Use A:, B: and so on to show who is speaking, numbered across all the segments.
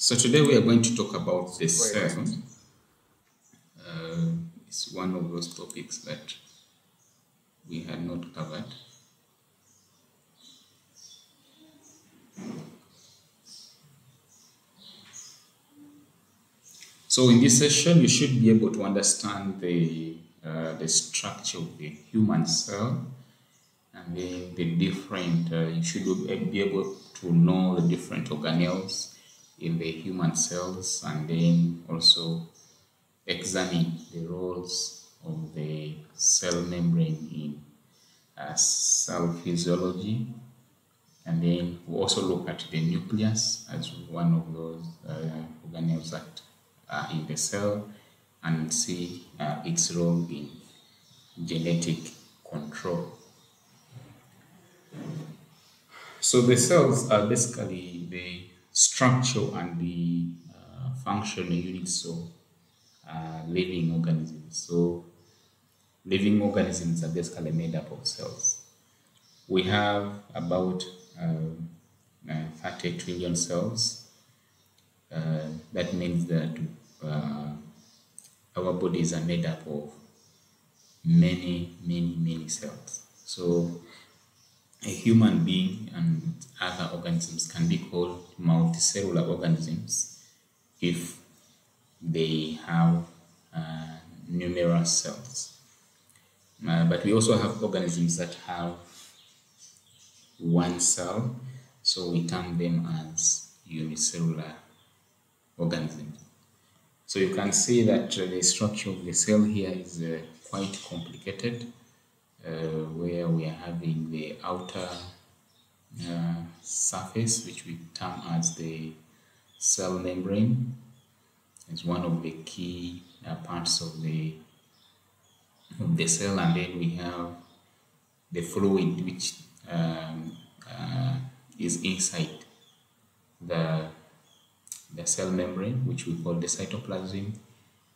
A: So today we are going to talk about the cell. It's one of those topics that we had not covered. So in this session, you should be able to understand the structure of the human cell, and then the different. You should be able to know the different organelles in the human cells, and then also examine the roles of the cell membrane in cell physiology, and then we also look at the nucleus as one of those organelles that are in the cell, and see its role in genetic control. So the cells are basically the structure and the functional units of living organisms. So living organisms are basically made up of cells. We have about 30 trillion cells. That means that our bodies are made up of many cells. So a human being and other organisms can be called multicellular organisms if they have numerous cells. But we also have organisms that have one cell, so we term them as unicellular organisms. So you can see that the structure of the cell here is quite complicated, where we are having the outer surface, which we term as the cell membrane. It's one of the key parts of the cell, and then we have the fluid which is inside the cell membrane, which we call the cytoplasm,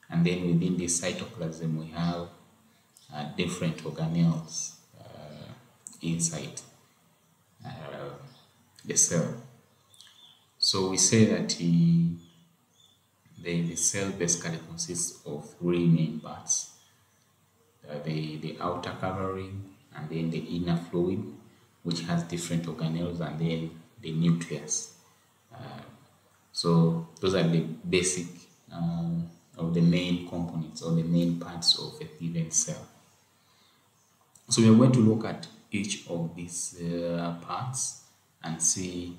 A: and then within the cytoplasm we have different organelles inside the cell. So we say that the cell basically consists of three main parts: the outer covering, and then the inner fluid, which has different organelles, and then the nucleus. So those are the basic of the main components or the main parts of a given cell. So we are going to look at each of these parts and see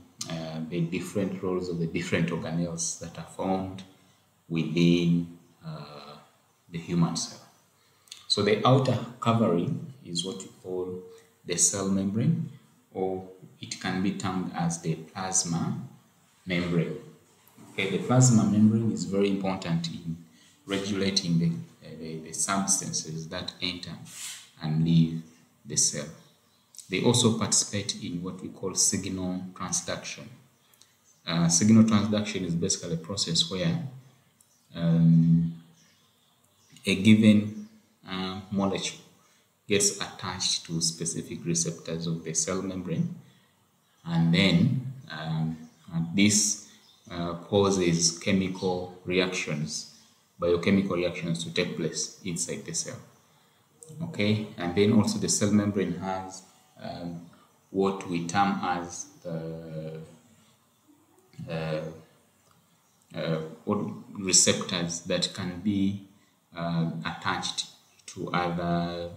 A: the different roles of the different organelles that are found within the human cell. So the outer covering is what we call the cell membrane, or it can be termed as the plasma membrane. Okay, the plasma membrane is very important in regulating the substances that enter and leave the cell. They also participate in what we call signal transduction. Signal transduction is basically a process where a given molecule gets attached to specific receptors of the cell membrane, and then this causes chemical reactions, biochemical reactions to take place inside the cell. Okay, and then also the cell membrane has what we term as receptors that can be attached to other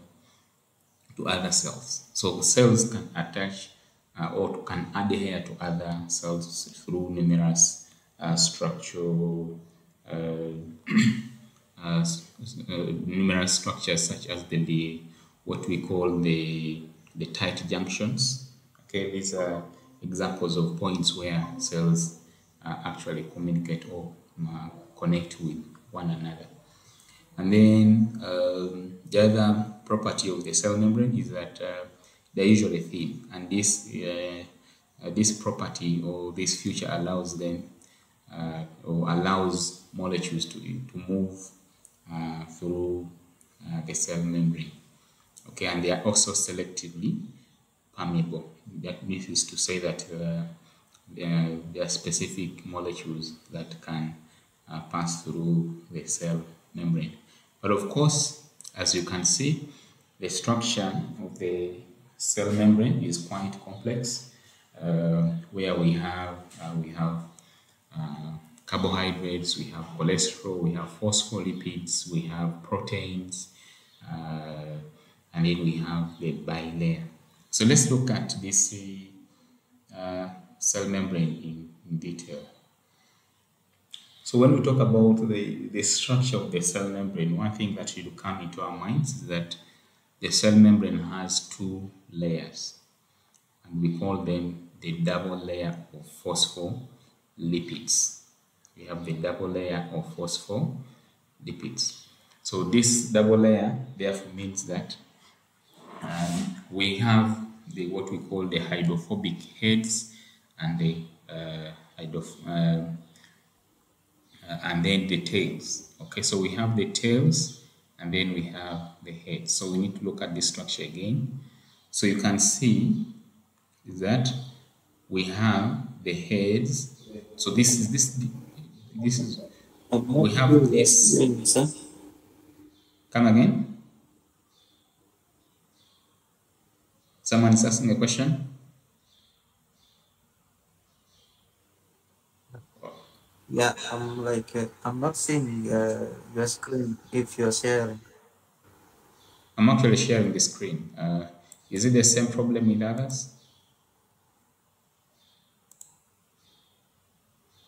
A: cells. So cells can attach or can adhere to other cells through numerous structural numerous structures, such as what we call the tight junctions. Okay, these are examples of points where cells actually communicate or connect with one another. And then the other property of the cell membrane is that they're usually thin, and this property or this feature allows them or allows molecules to move through the cell membrane. Okay, and they are also selectively permeable. That means to say that there are specific molecules that can pass through the cell membrane. But of course, as you can see, the structure of the cell membrane is quite complex, where we have carbohydrates, we have cholesterol, we have phospholipids, we have proteins, and then we have the bilayer. So let's look at this cell membrane in detail. So when we talk about the structure of the cell membrane, one thing that should come into our minds is that the cell membrane has two layers, and we call them the double layer of phospholipids. We have the double layer of phospholipids. So this double layer therefore means that we have what we call the hydrophobic heads and the and then the tails. Okay, so we have the tails and then we have the heads. So we need to look at this structure again. So you can see that we have the heads. So this is we have this. Come again? Someone is asking a question?
B: Yeah, I'm not seeing your screen if you're sharing.
A: I'm actually sharing the screen. Is it the same problem with others?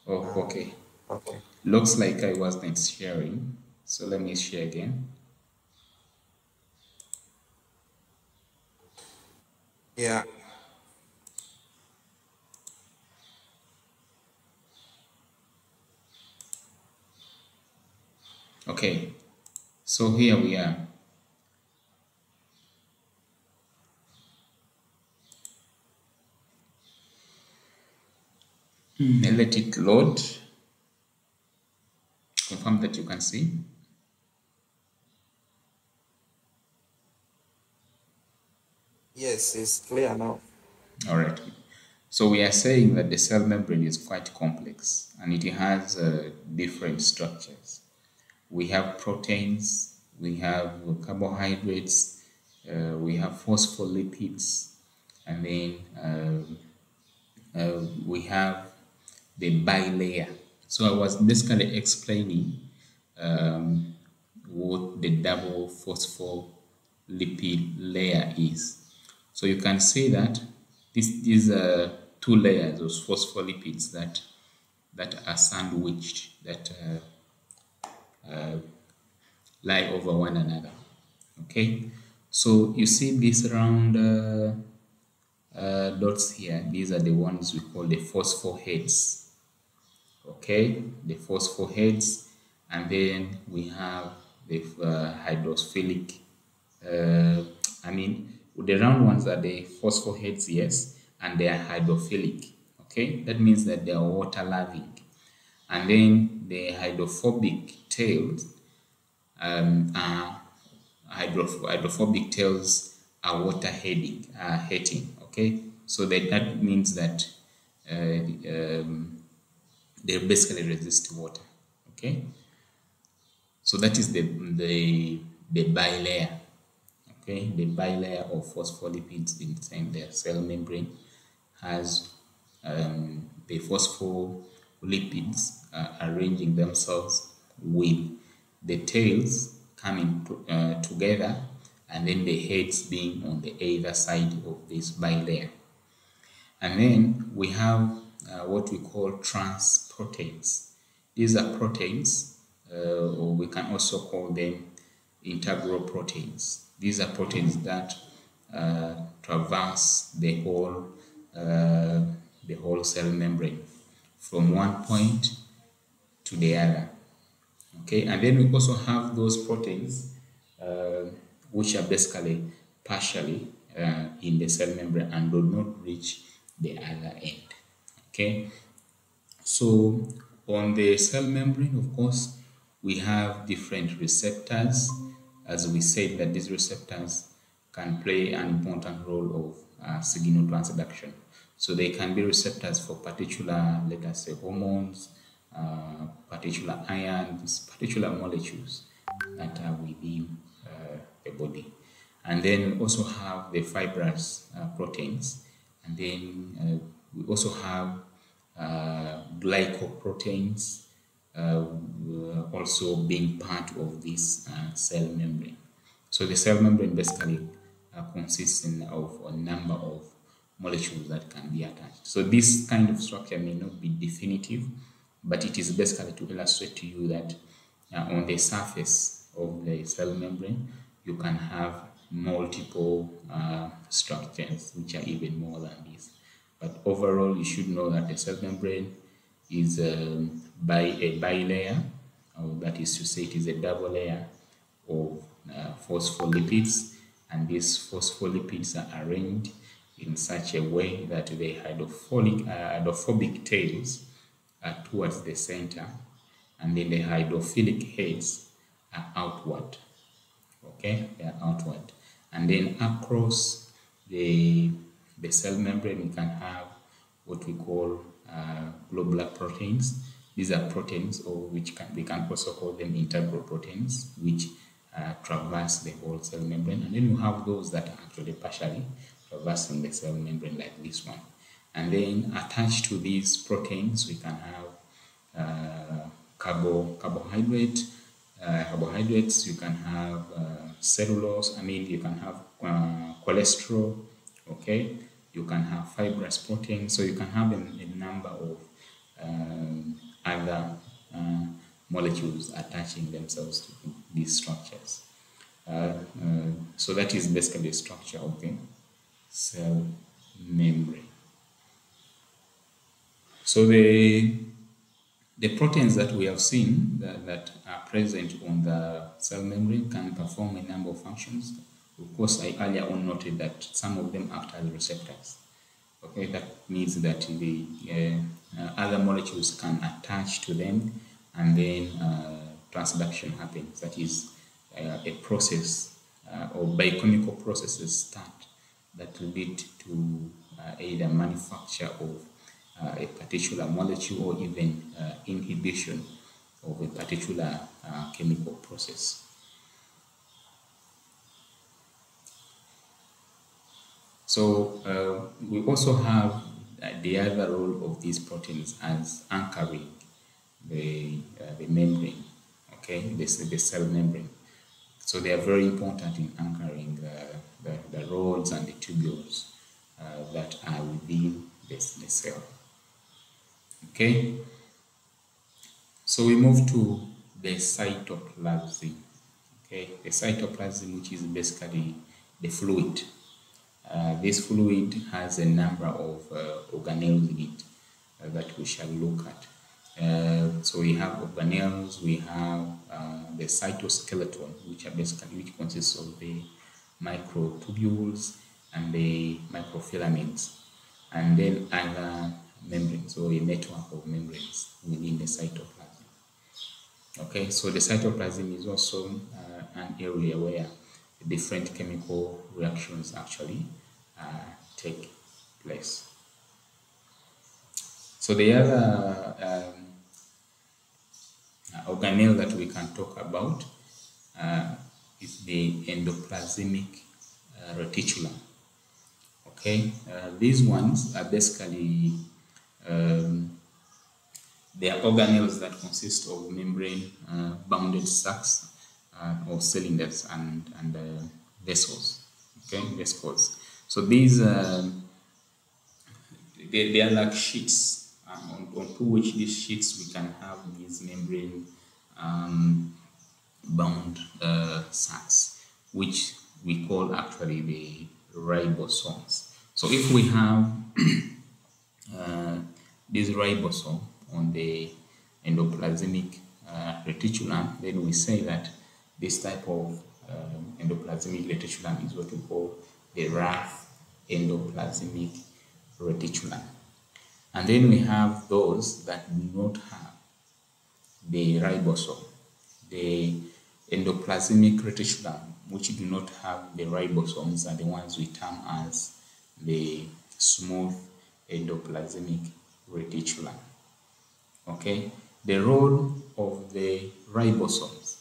A: Oh, okay.
B: Okay.
A: Looks like I wasn't sharing. So let me share again.
B: Yeah.
A: Okay. So here we are. Let it load. Confirm that you can see.
B: Yes, it's clear now.
A: All right. So we are saying that the cell membrane is quite complex and it has different structures. We have proteins, we have carbohydrates, we have phospholipids, and then we have the bilayer. So I was basically explaining what the double phospholipid layer is. So you can see that these are two layers of phospholipids that are sandwiched, that lie over one another. Okay, so you see these round dots here. These are the ones we call the phosphoheads. Okay, the phosphoheads, and then we have the hydrophilic. I mean, the round ones are the phosphoheads, yes, and they are hydrophilic. Okay, that means that they are water loving, and then the hydrophobic tails are hydrophobic tails are water hating. Okay, so that means that they basically resist water. Okay, so that is the bilayer. Okay, the bilayer of phospholipids inside the cell membrane has the phospholipids arranging themselves with the tails coming together, and then the heads being on the either side of this bilayer. And then we have what we call transproteins. These are proteins, or we can also call them integral proteins. These are proteins that traverse the whole cell membrane from one point to the other. Okay, and then we also have those proteins which are basically partially in the cell membrane and do not reach the other end. Okay, so on the cell membrane, of course, we have different receptors. As we said, that these receptors can play an important role of signal transduction. So they can be receptors for particular, let us say, hormones, particular ions, particular molecules that are within the body. And then we also have the fibrous proteins. And then we also have glycoproteins also being part of this cell membrane. So the cell membrane basically consists of a number of molecules that can be attached. So this kind of structure may not be definitive, but it is basically to illustrate to you that on the surface of the cell membrane, you can have multiple structures, which are even more than this. But overall, you should know that the cell membrane is by a bilayer, or that is to say, it is a double layer of phospholipids, and these phospholipids are arranged in such a way that the hydrophobic tails are towards the center, and then the hydrophilic heads are outward. Okay, they are outward. And then across the cell membrane, we can have what we call globular proteins. These are proteins, or we can also call them integral proteins, which traverse the whole cell membrane. And then we have those that are actually partially traversing the cell membrane, like this one. And then attached to these proteins, we can have carbohydrates, you can have cellulose, you can have cholesterol, okay? You can have fibrous proteins, so you can have a number of other molecules attaching themselves to these structures. So that is basically the structure of the cell membrane. So the proteins that we have seen that are present on the cell membrane can perform a number of functions. Of course, I earlier on noted that some of them act as receptors. Okay, that means that the other molecules can attach to them, and then transduction happens. That is a process or biochemical processes start that lead to either manufacture of a particular molecule, or even inhibition of a particular chemical process. So we also have the other role of these proteins as anchoring the membrane, okay, the cell membrane. So they are very important in anchoring the rods and the tubules that are within the cell. Okay, so we move to the cytoplasm. Okay, the cytoplasm, which is basically the fluid. This fluid has a number of organelles in it that we shall look at. So we have organelles, we have the cytoskeleton, which consists of the microtubules and the microfilaments, and then other membranes, or a network of membranes within the cytoplasm. Okay, so the cytoplasm is also an area where different chemical reactions actually take place. So the other organelle that we can talk about is the endoplasmic reticulum. Okay, these ones are basically they are organelles that consist of membrane bounded sacs or cylinders and vessels. Okay, vesicles. So these they are like sheets onto which these sheets we can have these membrane bound sacs, which we call actually the ribosomes. So if we have this ribosome on the endoplasmic reticulum, then we say that this type of endoplasmic reticulum is what we call the rough endoplasmic reticulum. And then we have those that do not have the ribosome, the endoplasmic reticulum, which do not have the ribosomes, are the ones we term as the smooth endoplasmic reticulum. Okay, the role of the ribosomes.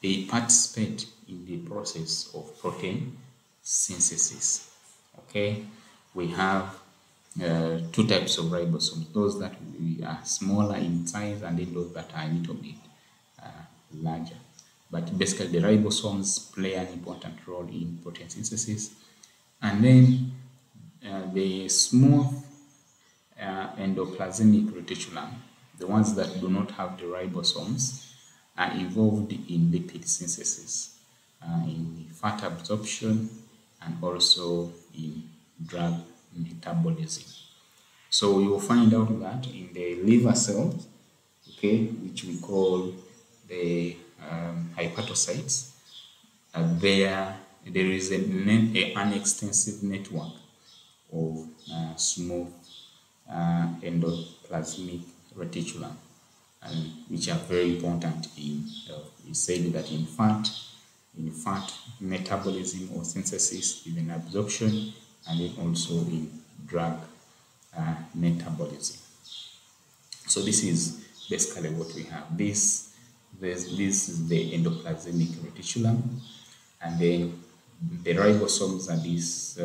A: They participate in the process of protein synthesis. Okay, we have two types of ribosomes, those that are smaller in size and then those that are a little bit larger. But basically the ribosomes play an important role in protein synthesis. And then the smooth endoplasmic reticulum, the ones that do not have the ribosomes, are involved in lipid synthesis, in fat absorption, and also in drug metabolism. So you will find out that in the liver cells, okay, which we call the hepatocytes, there is an extensive network of smooth endoplasmic reticulum, and which are very important in, we said that in fat metabolism or synthesis, even absorption, and then also in drug metabolism. So this is basically what we have. This is the endoplasmic reticulum, and then the ribosomes are these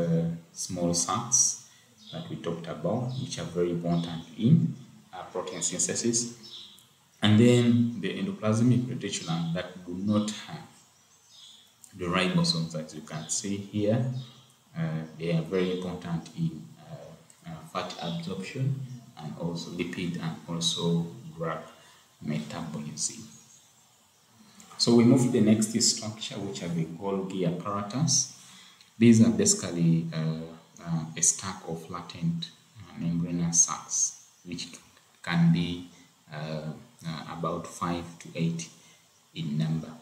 A: small sacs that we talked about, which are very important in protein synthesis. And then the endoplasmic reticulum that do not have the ribosomes, as you can see here, they are very important in fat absorption and also lipid and also drug metabolism. So we move to the next structure, which are the Golgi apparatus. These are basically a stack of latent membranous sacs, which can be about 5 to 8 in number.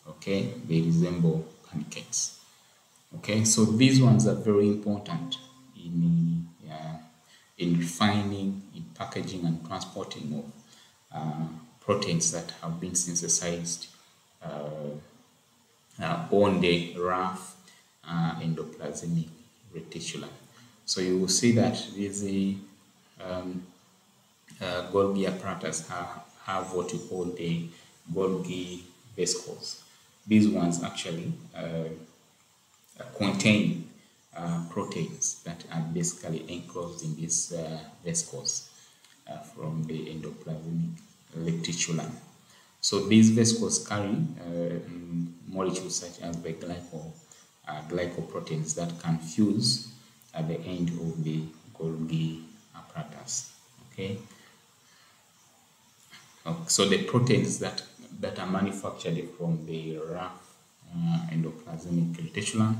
A: Okay, they resemble pancakes. Okay, so these ones are very important in refining, in packaging and transporting of proteins that have been synthesized on the rough endoplasmic reticulum. So you will see that these Golgi apparatus have what you call the Golgi vesicles. These ones actually contain proteins that are basically enclosed in these vesicles from the endoplasmic reticulum. So these vesicles carry molecules such as the glycoproteins that can fuse at the end of the Golgi apparatus. Okay. So the proteins that are manufactured from the rough endoplasmic reticulum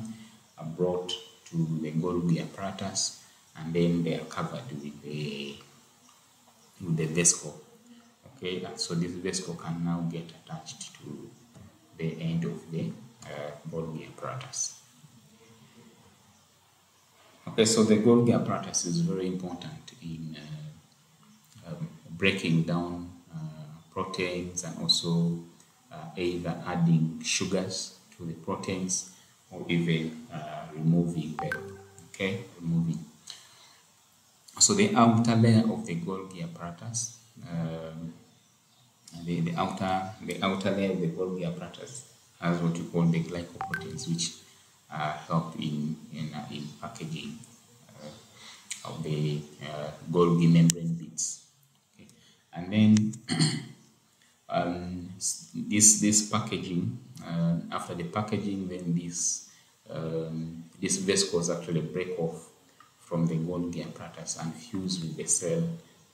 A: are brought to the Golgi apparatus, and then they are covered with the vesicle. Okay, and so this vesicle can now get attached to the end of the Golgi apparatus. Okay, so the Golgi apparatus is very important in breaking down proteins and also either adding sugars to the proteins or even removing them. Okay, removing. So the outer layer of the Golgi apparatus, the outer layer of the Golgi apparatus has what you call the glycoproteins, which help in packaging of the Golgi membrane bits. Okay. And then this packaging, after the packaging, then these vesicles actually break off from the Golgi apparatus and fuse with the cell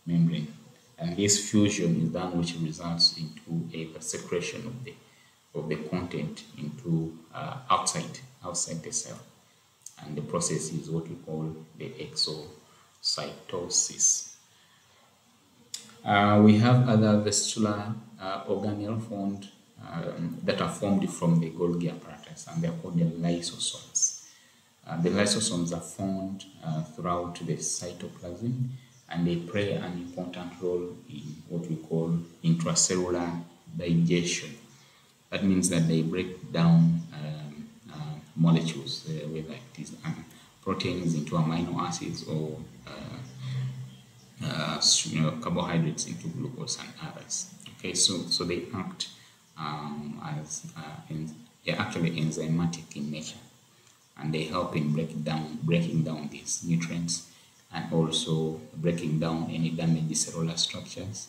A: membrane. And this fusion is done, which results into a secretion of the content into outside the cell. And the process is what we call the exocytosis. We have other vesicular organelles formed that are formed from the Golgi apparatus, and they are called the lysosomes. The lysosomes are found throughout the cytoplasm, and they play an important role in what we call intracellular digestion. That means that they break down molecules, whether it is proteins into amino acids, or carbohydrates into glucose and others. Okay, so they act as they're actually enzymatic in nature, and they help in breaking down these nutrients, and also breaking down any damaged cellular structures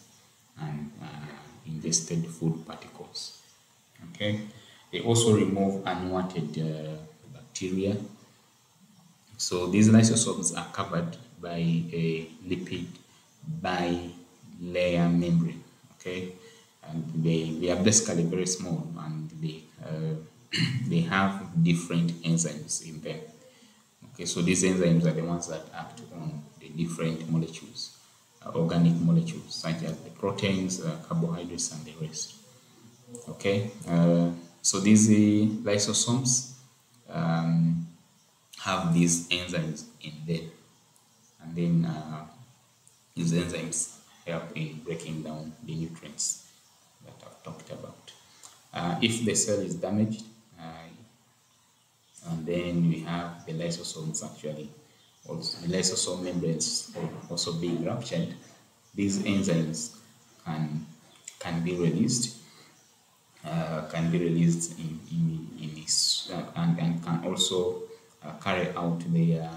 A: and ingested food particles. Okay, they also remove unwanted bacteria. So these lysosomes are covered by a lipid bilayer membrane. Okay, and they are basically very small, and they have different enzymes in them. Okay, so these enzymes are the ones that act on the different molecules, organic molecules, such as the proteins, carbohydrates, and the rest. Okay, so these lysosomes have these enzymes in them, and then these enzymes help in breaking down the nutrients that I've talked about. If the cell is damaged, and then we have the lysosomes actually, also the lysosome membranes also being ruptured, these enzymes can be released, in this, and can also carry out their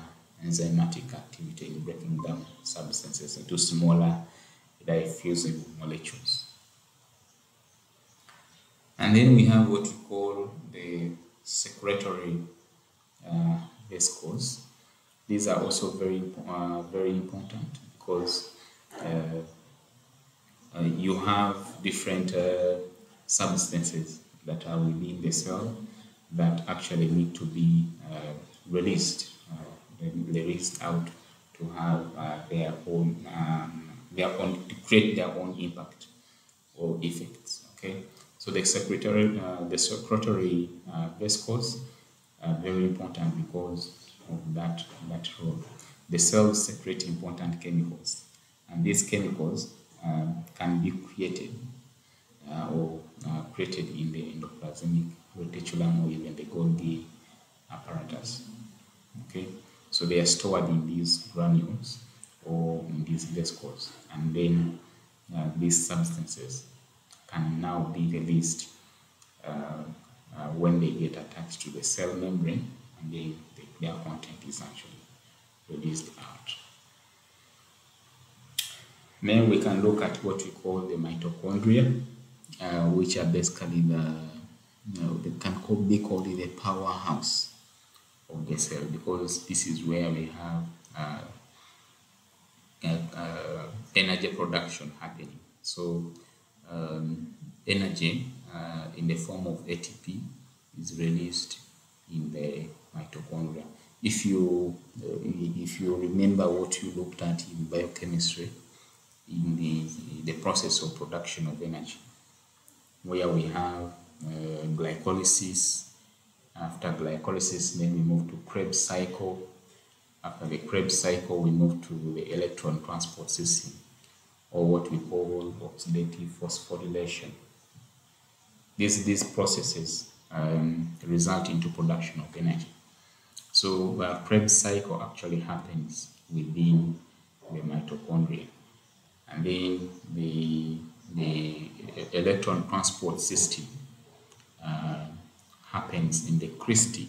A: enzymatic activity in breaking down substances into smaller diffusible molecules. And then we have what we call the secretory vesicles. These are also very important, because you have different substances that are within the cell that actually need to be released out to have their own to create their own impact or effects. Okay, so the secretory vesicles are very important because of that role. The cells secrete important chemicals, and these chemicals can be created or created in the endoplasmic reticulum or even the Golgi apparatus. Okay, so they are stored in these granules or in these vesicles, and then these substances can now be released when they get attached to the cell membrane, and then their content is actually released out. Then we can look at what we call the mitochondria, which are basically they can be called the powerhouse of the cell, because this is where we have energy production happening. So energy in the form of ATP is released in the mitochondria. If you remember what you looked at in biochemistry, in the process of production of energy, where we have glycolysis. After glycolysis, then we move to Krebs cycle. After the Krebs cycle, we move to the electron transport system, or what we call oxidative phosphorylation. These processes result into production of energy. So Krebs cycle actually happens within the mitochondria, and then the electron transport system happens in the cristae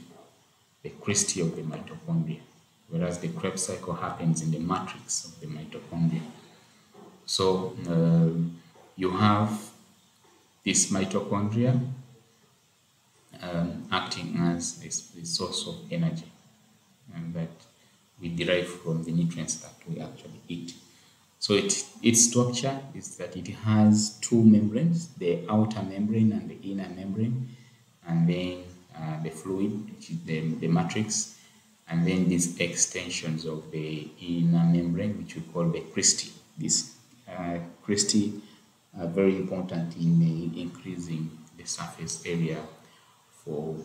A: of the mitochondria, whereas the Krebs cycle happens in the matrix of the mitochondria. So you have this mitochondria acting as a source of energy, and that we derive from the nutrients that we actually eat. So its structure is that it has two membranes, the outer membrane and the inner membrane, and then the fluid, which is the matrix, and then these extensions of the inner membrane, which we call the cristae. These cristae are very important in increasing the surface area for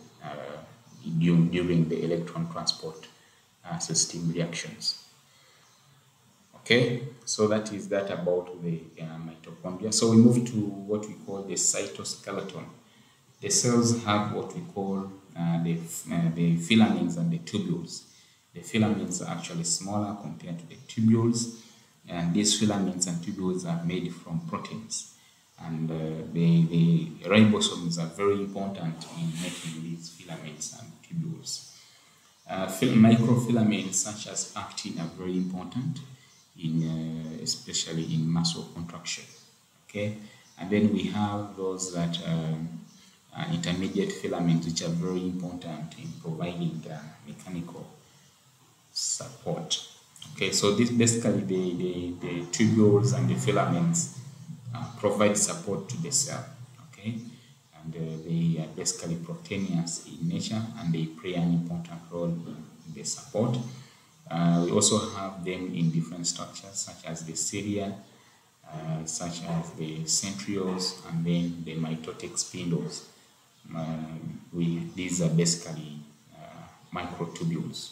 A: during the electron transport system reactions. Okay, so that is that about the mitochondria. So we move to what we call the cytoskeleton. The cells have what we call the filaments and the tubules. The The filaments are actually smaller compared to the tubules, and these filaments and tubules are made from proteins. And the ribosomes are very important in making these filaments and tubules. Microfilaments such as actin are very important, especially in muscle contraction. Okay, and then we have those that intermediate filaments, which are very important in providing mechanical support. Okay, so this basically the tubules and the filaments provide support to the cell. Okay, and they are basically proteinous in nature, and they play an important role in the support. We also have them in different structures, such as the cilia, such as the centrioles, and then the mitotic spindles. These are basically microtubules.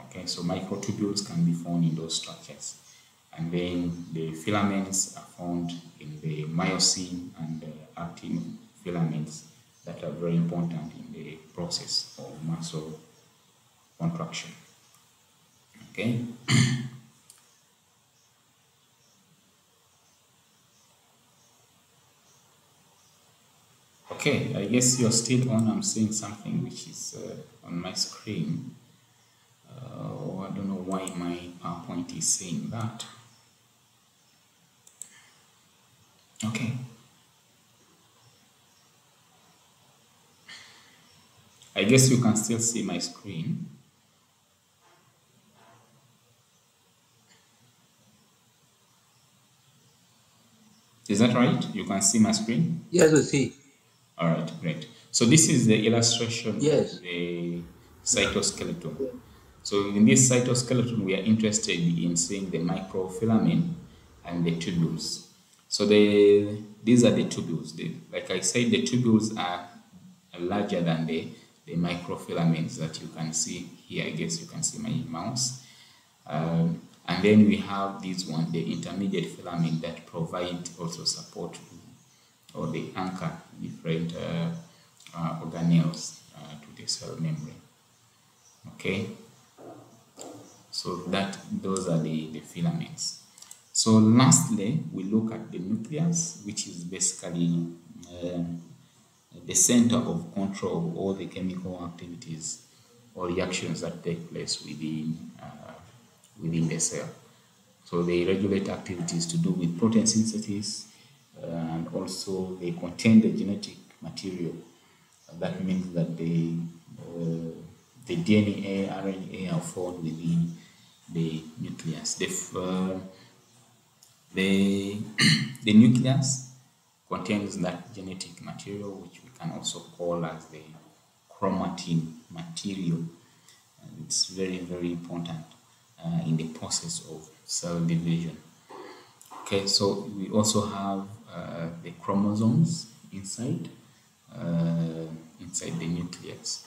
A: Okay, so microtubules can be found in those structures. And then the filaments are found in the myosin and actin filaments that are very important in the process of muscle contraction. Okay. Okay, I guess you're still on. I'm seeing something which is on my screen. I don't know why my PowerPoint is saying that. Okay. I guess you can still see my screen. Is that right? You can see my screen?
B: Yes, we see.
A: All right, great. So this is the illustration
B: Yes.
A: of the cytoskeleton. So in this cytoskeleton, we are interested in seeing the microfilament and the tubules. So these are the tubules. Like I said, the tubules are larger than the microfilaments that you can see here. I guess you can see my mouse. And then we have this one, the intermediate filament, that provide also support or the anchor different organelles to the cell membrane. Okay, so those are the filaments. So lastly, we look at the nucleus, which is basically the center of control of all the chemical activities or reactions that take place within the cell. So they regulate activities to do with protein synthesis, and also they contain the genetic material. That means that the DNA, RNA are found within the nucleus. The nucleus contains that genetic material, which we can also call as the chromatin material. And it's very, very important in the process of cell division. Okay, so we also have the chromosomes inside the nucleus.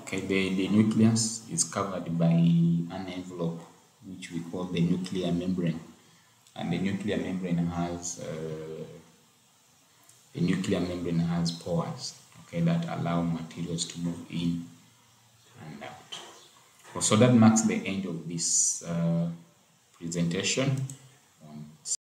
A: Okay, the nucleus is covered by an envelope which we call the nuclear membrane, and the nuclear membrane has pores, okay, that allow materials to move in and out. So that marks the end of this presentation.